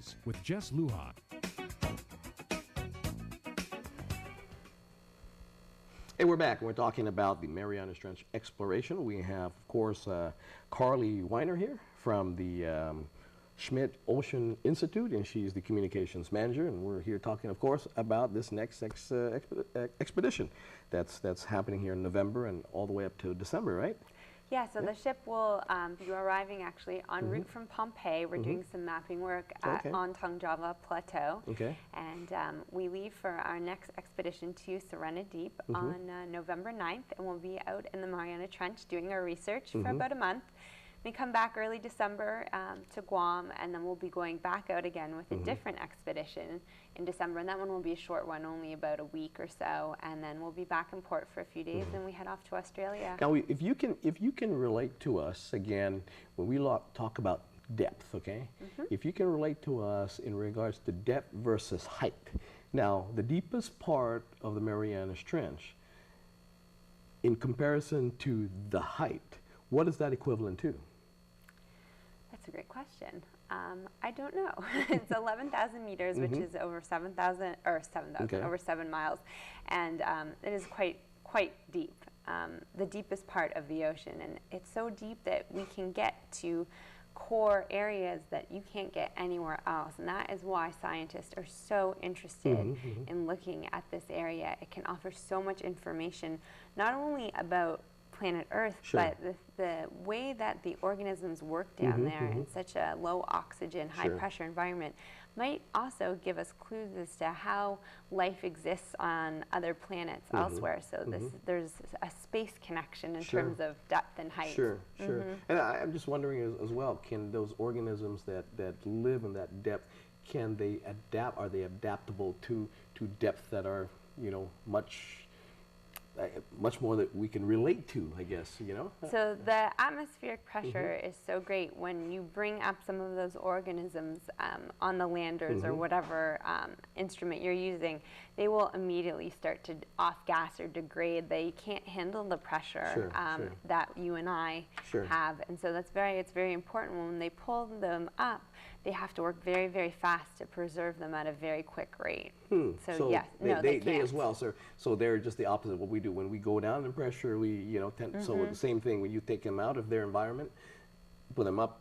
Stories with Jess Lujan. Hey, we're back. We're talking about the Marianas Trench exploration. We have, of course, Carlie Wiener here from the Schmidt Ocean Institute, and she's the communications manager. And we're here talking, of course, about this next expedition that's happening here in November and all the way up to December, right? Yeah, so the ship will be arriving actually en route from Pompeii. We're doing some mapping work on Tongjava Plateau. Okay. And we leave for our next expedition to Serena Deep on November 9th, and we'll be out in the Mariana Trench doing our research for about a month. We come back early December to Guam, and then we'll be going back out again with a different expedition in December, and that one will be a short one, only about a week or so, and then we'll be back in port for a few days, and we head off to Australia. Now, if you can relate to us again when we talk about depth, okay? If you can relate to us in regards to depth versus height. Now, the deepest part of the Marianas Trench, in comparison to the height, what is that equivalent to? That's a great question. I don't know. It's 11,000 meters, which is over 7,000 over 7 miles, and it is quite deep. The deepest part of the ocean, and it's so deep that we can get to core areas that you can't get anywhere else, and that is why scientists are so interested in looking at this area. It can offer so much information, not only about planet Earth, but the way that the organisms work down there in such a low oxygen, high pressure environment might also give us clues as to how life exists on other planets elsewhere. So there's a space connection in terms of depth and height. And I'm just wondering as well, can those organisms that live in that depth, can they adapt? Are they adaptable to depths that are, you know, much more that we can relate to, I guess, you know? So the atmospheric pressure is so great when you bring up some of those organisms on the landers or whatever instrument you're using, they will immediately start to off-gas or degrade. They can't handle the pressure that you and I have. And so it's very important when they pull them up, they have to work very, very fast to preserve them at a very quick rate. So yes, they as well, sir. So they're just the opposite of what we do. When we go down in pressure, we, you know, so the same thing, when you take them out of their environment, put them up,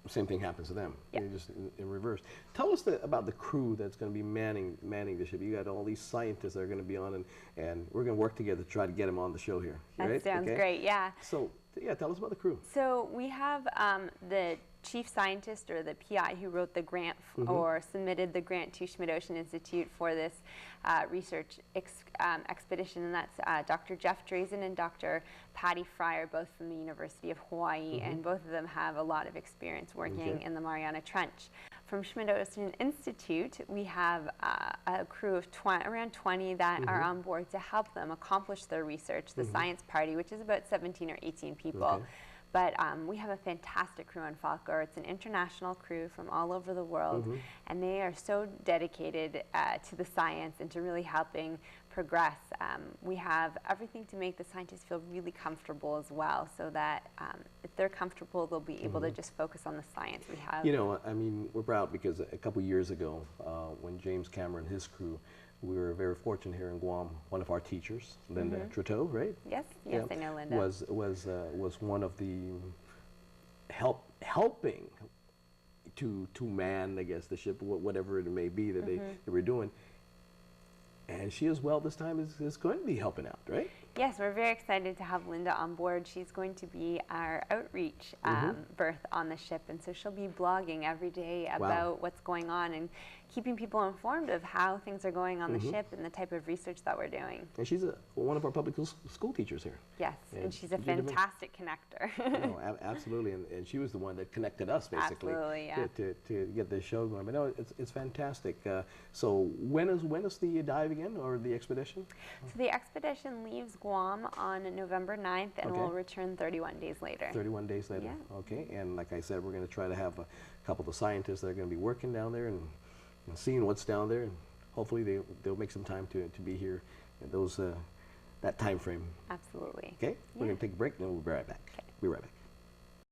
same thing happens to them. They're just in reverse. Tell us about the crew that's going to be manning the ship. You got all these scientists that are going to be on, and we're going to work together to try to get them on the show here. That sounds great, yeah. So, yeah, tell us about the crew. So we have the chief scientist, or the PI, who wrote the grant or submitted the grant to Schmidt Ocean Institute for this research expedition, and that's Dr. Jeff Drazen and Dr. Patty Fryer, both from the University of Hawaii, and both of them have a lot of experience working in the Mariana Trench. From Schmidt Ocean Institute, we have a crew of around 20 that are on board to help them accomplish their research, the science party, which is about 17 or 18 people. But we have a fantastic crew on Falkor. It's an international crew from all over the world, and they are so dedicated to the science and to really helping progress. We have everything to make the scientists feel really comfortable as well, so that if they're comfortable, they'll be able to just focus on the science we have. You know, I mean, we're proud because a couple years ago, when James Cameron and his crew, we were very fortunate here in Guam. One of our teachers, Linda Trudeau, right? Yes, I know Linda. Was one of the helping to man, I guess, the ship, whatever it may be that they were doing. And she as well this time is going to be helping out, right? Yes, we're very excited to have Linda on board. She's going to be our outreach berth on the ship, and so she'll be blogging every day about what's going on and keeping people informed of how things are going on the ship and the type of research that we're doing. And she's one of our public school teachers here. Yes, and she's a fantastic connector. No, absolutely, and she was the one that connected us, basically, to get this show going. But no, it's fantastic. So when is the dive again, or the expedition? So the expedition leaves Guam on November 9th, and we'll return 31 days later. 31 days later, okay. And like I said, we're going to try to have a couple of the scientists that are going to be working down there and seeing what's down there, and hopefully they'll make some time to be here in that time frame. Absolutely. Okay, we're going to take a break, and then we'll be right back. Okay. Be right back.